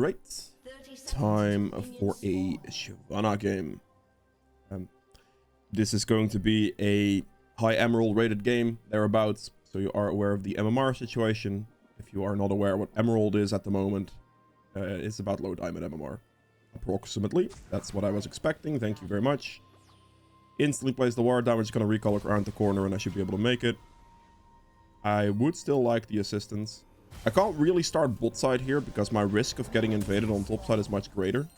Alright, time for a Shyvana game. This is going to be a high Emerald rated game, thereabouts, so you are aware of the MMR situation. If you are not aware what Emerald is at the moment, it's about low diamond MMR. Approximately. That's what I was expecting, thank you very much. Instantly place the ward down, we're just going to recall around the corner and I should be able to make it. I would still like the assistance. I can't really start bot side here because my risk of getting invaded on top side is much greater.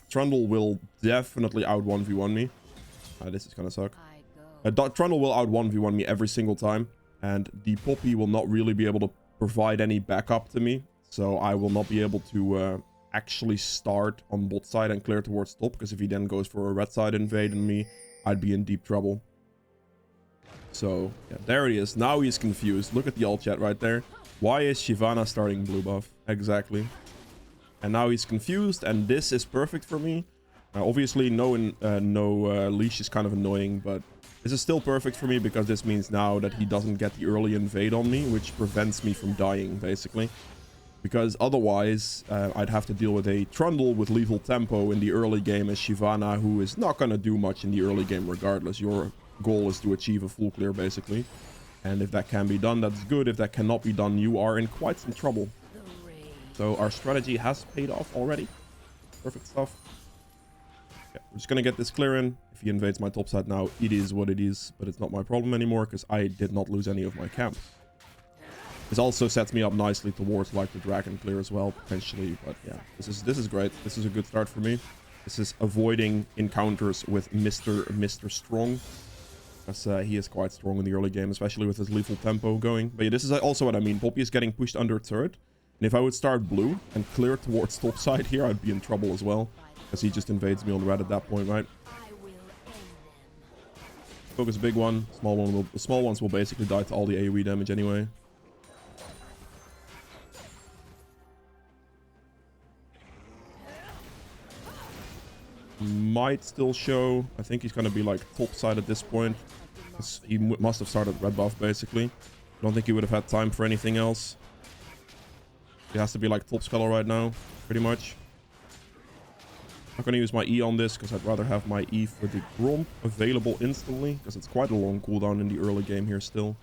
Trundle will definitely out 1v1 me. This is gonna suck. Trundle will out 1v1 me every single time. And the Poppy will not really be able to provide any backup to me. So I will not be able to actually start on bot side and clear towards top. Because if he then goes for a red side invade on me, I'd be in deep trouble. So, yeah, there he is. Now he's confused. Look at the alt chat right there. Why is Shyvana starting blue buff? Exactly. And now he's confused, and this is perfect for me. Obviously, no leash is kind of annoying, but this is still perfect for me because this means now that he doesn't get the early invade on me, which prevents me from dying, basically. Because otherwise, I'd have to deal with a Trundle with lethal tempo in the early game as Shyvana, who is not going to do much in the early game regardless. Your goal is to achieve a full clear, basically. And if that can be done, that's good. If that cannot be done, you are in quite some trouble. So our strategy has paid off already. Perfect stuff. Yeah, we're just going to get this clear in. If he invades my top side now, it is what it is. But it's not my problem anymore because I did not lose any of my camps. This also sets me up nicely towards like the dragon clear as well, potentially. But yeah, this is great. This is a good start for me. This is avoiding encounters with Mr. Strong. Because he is quite strong in the early game, especially with his lethal tempo going. But yeah, this is also what I mean. Poppy is getting pushed under turret. And if I would start blue and clear towards top side here, I'd be in trouble as well. Because he just invades me on red at that point, right? Focus big one. The small ones will basically die to all the AoE damage anyway. Might still show. I think he's going to be like top side at this point. He must have started red buff basically. I don't think he would have had time for anything else. He has to be like top Scuttle right now, pretty much. I'm not going to use my E on this because I'd rather have my E for the Gromp available instantly. Because it's quite a long cooldown in the early game here still.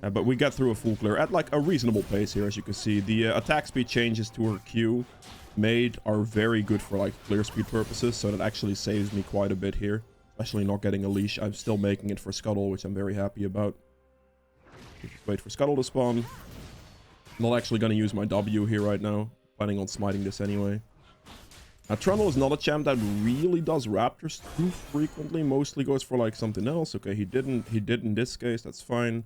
But we get through a full clear at like a reasonable pace here, as you can see. The attack speed changes to her Q made are very good for like clear speed purposes, so that actually saves me quite a bit here, especially not getting a leash. I'm still making it for Scuttle, which I'm very happy about. Just wait for Scuttle to spawn. I'm not actually going to use my W here right now, planning on smiting this anyway. Now Trundle is not a champ that really does raptors too frequently, mostly goes for like something else. Okay, he did in this case, that's fine.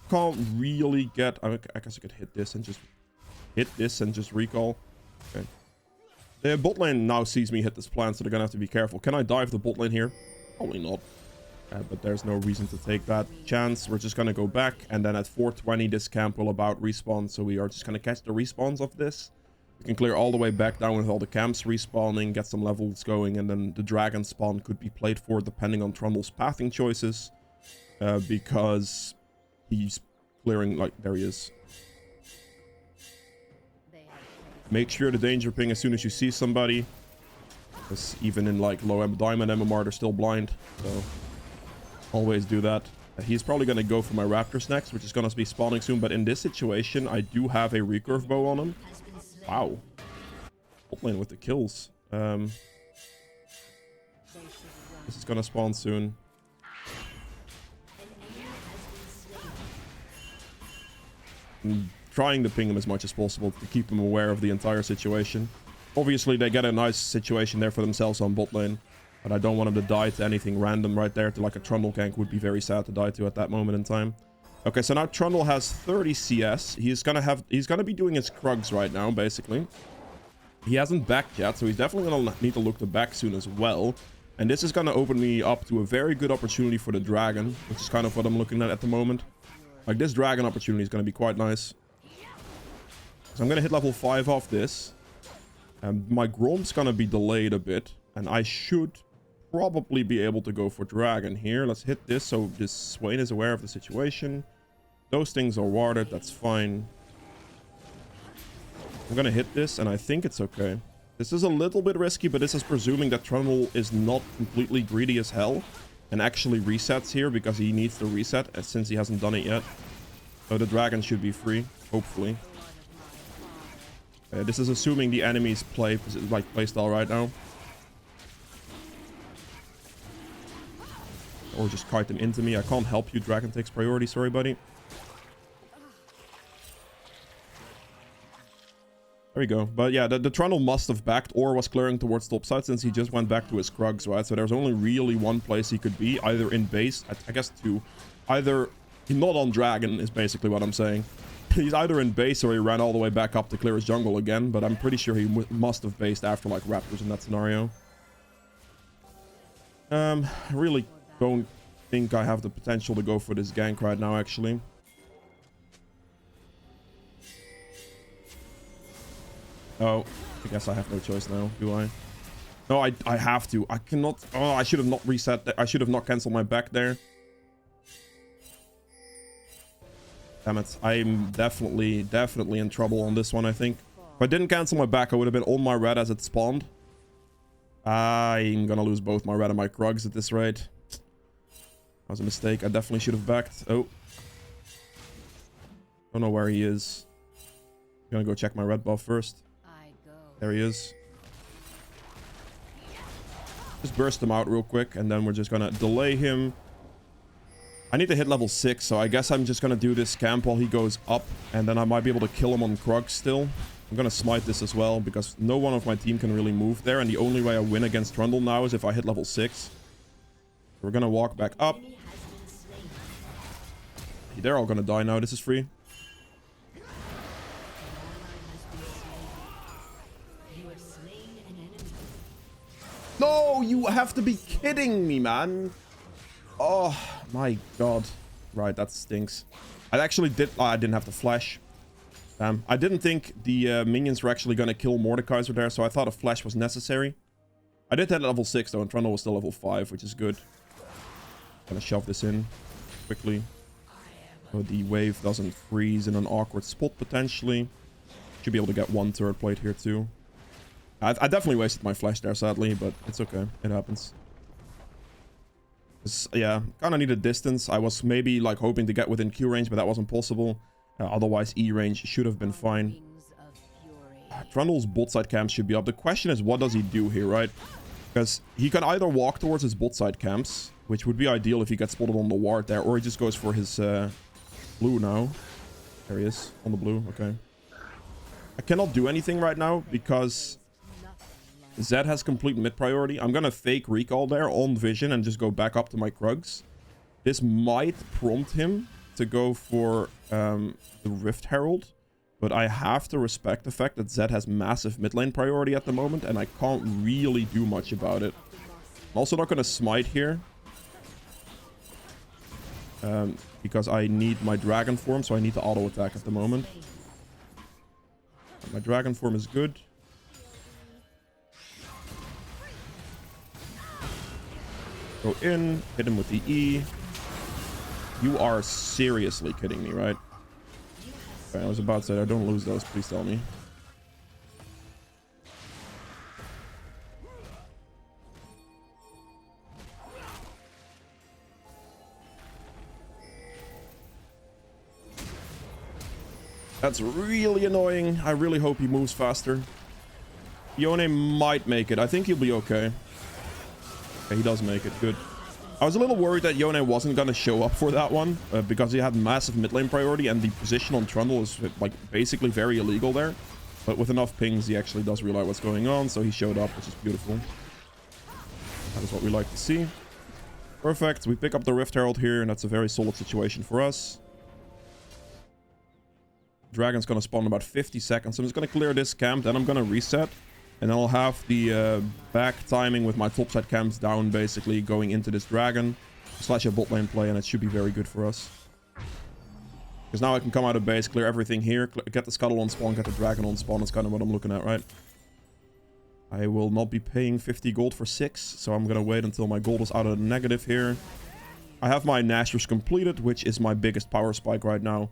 Can't really get, I guess I could hit this and just recall. Okay. The bot lane now sees me hit this plant, so they're gonna have to be careful. Can I dive the bot lane here? Probably not. But there's no reason to take that chance. We're just gonna go back, and then at 420 this camp will about respawn, so we are just gonna catch the respawns of this. We can clear all the way back down with all the camps respawning, get some levels going, and then the dragon spawn could be played for depending on Trundle's pathing choices. Because he's clearing, like, there he is. Make sure the danger ping as soon as you see somebody. Because even in like low diamond MMR, they're still blind. So always do that. He's probably going to go for my raptors next, which is going to be spawning soon. But in this situation, I do have a recurve bow on him. Wow. Bot lane with the kills. This is going to spawn soon. Trying to ping him as much as possible to keep him aware of the entire situation. Obviously, they get a nice situation there for themselves on bot lane. But I don't want him to die to anything random right there. To like a Trundle gank would be very sad to die to at that moment in time. Okay, so now Trundle has 30 CS. He's gonna be doing his Krugs right now, basically. He hasn't backed yet, so he's definitely gonna need to look to back soon as well. And this is gonna open me up to a very good opportunity for the dragon, which is kind of what I'm looking at the moment. Like, this dragon opportunity is gonna be quite nice. So I'm going to hit level 5 off this. And my Gromp's going to be delayed a bit. And I should probably be able to go for dragon here. Let's hit this so this Swain is aware of the situation. Those things are warded. That's fine. I'm gonna hit this, and I think it's okay. This is a little bit risky, but this is presuming that Trundle is not completely greedy as hell and actually resets here because he needs to reset since he hasn't done it yet. So the dragon should be free, hopefully. This is assuming the enemy's playstyle right now. Or just kite them into me. I can't help you. Dragon takes priority. Sorry, buddy. There we go. But yeah, the Trundle must have backed or was clearing towards topside since he just went back to his Krugs, right? So there's only really one place he could be, either in base, I guess two. Either he's not on Dragon is basically what I'm saying. He's either in base or he ran all the way back up to clear his jungle again, but I'm pretty sure he must have based after like Raptors in that scenario. I really don't think I have the potential to go for this gank right now, actually. Oh, I guess I have no choice now, do I? No, I have to. I cannot. Oh, I should have not reset that. I should have not canceled my back there. Damn it. I'm definitely in trouble on this one, I think. If I didn't cancel my back, I would have been on my red as it spawned. I'm gonna lose both my red and my Krugs at this rate. That was a mistake. I definitely should have backed. Oh. Don't know where he is. I'm gonna go check my red buff first. There he is. Just burst him out real quick, and then we're just gonna delay him. I need to hit level 6, so I guess I'm just gonna do this camp while he goes up, and then I might be able to kill him on Krug still. I'm gonna smite this as well, because no one of my team can really move there, and the only way I win against Trundle now is if I hit level 6. We're gonna walk back up. They're all gonna die now. This is free. No, you have to be kidding me, man. Oh, my God. Right, that stinks. I actually did... Oh, I didn't have to flash. I didn't think the minions were actually going to kill Mordekaiser there, so I thought a flash was necessary. I did hit level 6, though, and Trundle was still level 5, which is good. Gonna shove this in quickly. So the wave doesn't freeze in an awkward spot, potentially. Should be able to get one turret plate here, too. I definitely wasted my flash there, sadly, but it's okay. It happens. Yeah, kind of needed distance. I was maybe like hoping to get within Q range, but that wasn't possible. Otherwise, E range should have been fine. Trundle's bot side camps should be up. The question is, what does he do here, right? Because he can either walk towards his bot side camps, which would be ideal if he gets spotted on the ward there, or he just goes for his blue now. There he is, on the blue. Okay. I cannot do anything right now because Zed has complete mid priority. I'm gonna fake recall there on vision and just go back up to my Krugs. This might prompt him to go for the Rift Herald, but I have to respect the fact that Zed has massive mid lane priority at the moment, and I can't really do much about it. I'm also not gonna smite here because I need my dragon form, so I need to auto attack at the moment. My dragon form is good. Go in, hit him with the E. You are seriously kidding me, right? Okay, I was about to say, I don't lose those, please tell me. That's really annoying. I really hope he moves faster. Yone might make it. I think he'll be okay. Okay, he does make it. Good. I was a little worried that Yone wasn't going to show up for that one because he had massive mid lane priority and the position on Trundle is like basically very illegal there. But with enough pings, he actually does realize what's going on, so he showed up, which is beautiful. That is what we like to see. Perfect. We pick up the Rift Herald here, and that's a very solid situation for us. Dragon's going to spawn in about 50 seconds. I'm just going to clear this camp, then I'm going to reset. And then I'll have the back timing with my topside camps down, basically, going into this dragon. Slash a bot lane play, and it should be very good for us. Because now I can come out of base, clear everything here, get the Scuttle on spawn, get the dragon on spawn. That's kind of what I'm looking at, right? I will not be paying 50 gold for 6, so I'm going to wait until my gold is out of the negative here. I have my Nashers completed, which is my biggest power spike right now.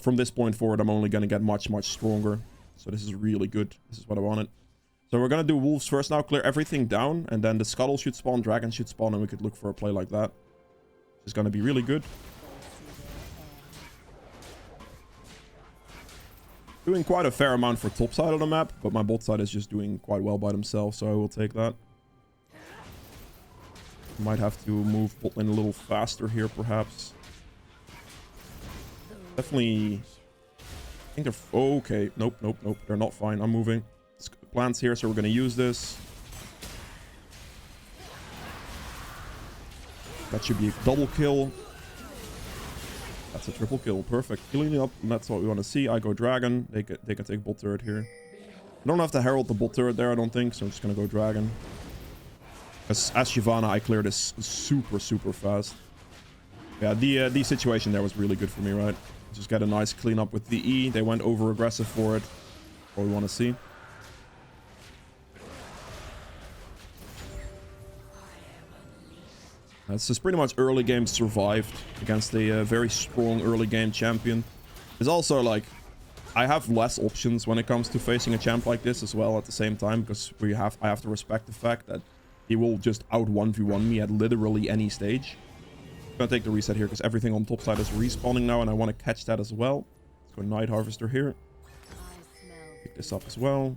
From this point forward, I'm only going to get much, much stronger. So this is really good. This is what I wanted. So we're going to do wolves first now. Clear everything down. And then the scuttle should spawn. Dragon should spawn. And we could look for a play like that. It's going to be really good. Doing quite a fair amount for top side of the map. But my bot side is just doing quite well by themselves. So I will take that. Might have to move bot lane a little faster here, perhaps. Definitely. I think they're... okay. Nope, nope, nope. They're not fine. I'm moving. Plants here, so we're going to use this. That should be a double kill. That's a triple kill. Perfect. Healing up. And that's what we want to see. I go dragon. They can take bot turret here. I don't have to herald the bot turret there, I don't think. So I'm just going to go dragon. As Shyvana, I cleared this super, super fast. Yeah, the situation there was really good for me, right? Just get a nice cleanup with the E. They went over aggressive for it. What we want to see. That's just pretty much early game survived against a very strong early game champion. It's also like, I have less options when it comes to facing a champ like this as well at the same time, because I have to respect the fact that he will just out 1v1 me at literally any stage. I'm gonna take the reset here because everything on top side is respawning now, and I want to catch that as well. Let's go Night Harvester here. Pick this up as well.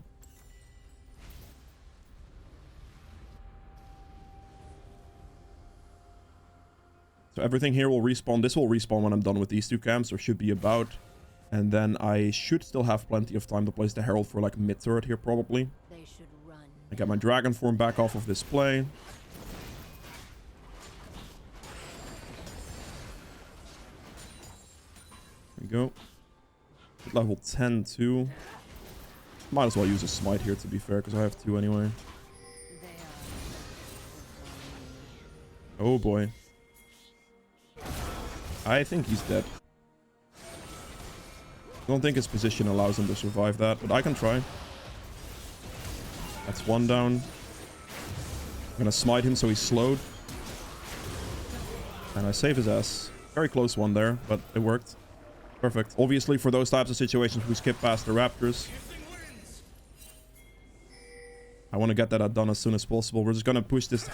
So everything here will respawn. This will respawn when I'm done with these two camps, or should be about. And then I should still have plenty of time to place the Herald for like mid turret here probably. I get my dragon form back off of this play. There we go. Level 10 too. Might as well use a smite here to be fair, because I have 2 anyway. Oh boy. I think he's dead. I don't think his position allows him to survive that, but I can try. That's 1 down. I'm gonna smite him so he's slowed. And I save his ass. Very close one there, but it worked. Perfect. Obviously, for those types of situations, we skip past the raptors. I want to get that done as soon as possible. We're just gonna push this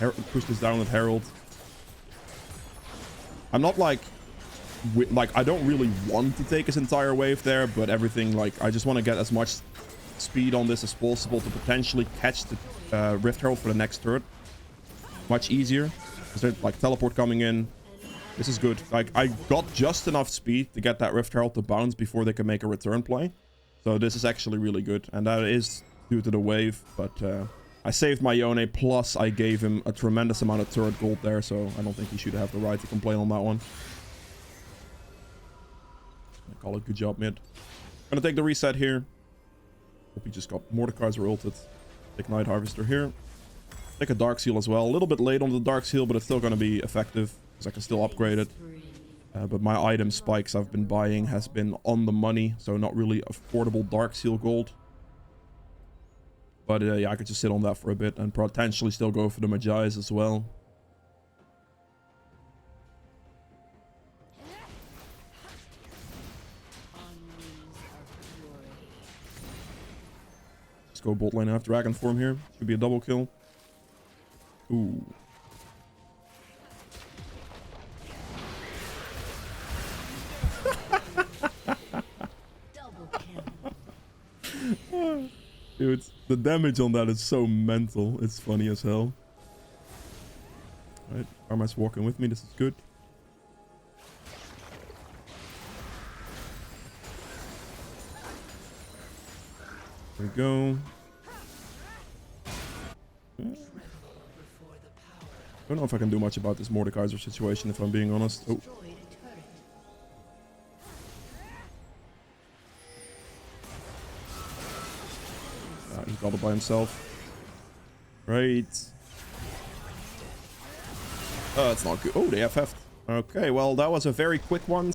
down with Herald. I'm not like I don't really want to take his entire wave there, but everything, like, I just want to get as much speed on this as possible to potentially catch the Rift Herald for the next turret. Much easier. Because there's like teleport coming in. This is good. Like, I got just enough speed to get that Rift Herald to bounce before they can make a return play. So this is actually really good. And that is due to the wave. But I saved my Yone, plus I gave him a tremendous amount of turret gold there. So I don't think he should have the right to complain on that one. I call it good job, mid. Gonna take the reset here. Hope he just got Mordekaiser ulted. Take Night Harvester here. Take a Dark Seal as well. A little bit late on the Dark Seal, but it's still gonna be effective. Because I can still upgrade it. But my item spikes I've been buying has been on the money. So not really affordable Dark Seal gold. But yeah, I could just sit on that for a bit. And potentially still go for the Magi's as well. Let's go bot lane. I have dragon form here. Should be a double kill. Ooh. Dude, the damage on that is so mental. It's funny as hell. Alright, Arma's walking with me. This is good. There we go. Don't know if I can do much about this Mordekaiser situation, if I'm being honest. Oh. He got it by himself. Right. Oh, that's not good. Oh, they FF'd. Okay, well, that was a very quick one.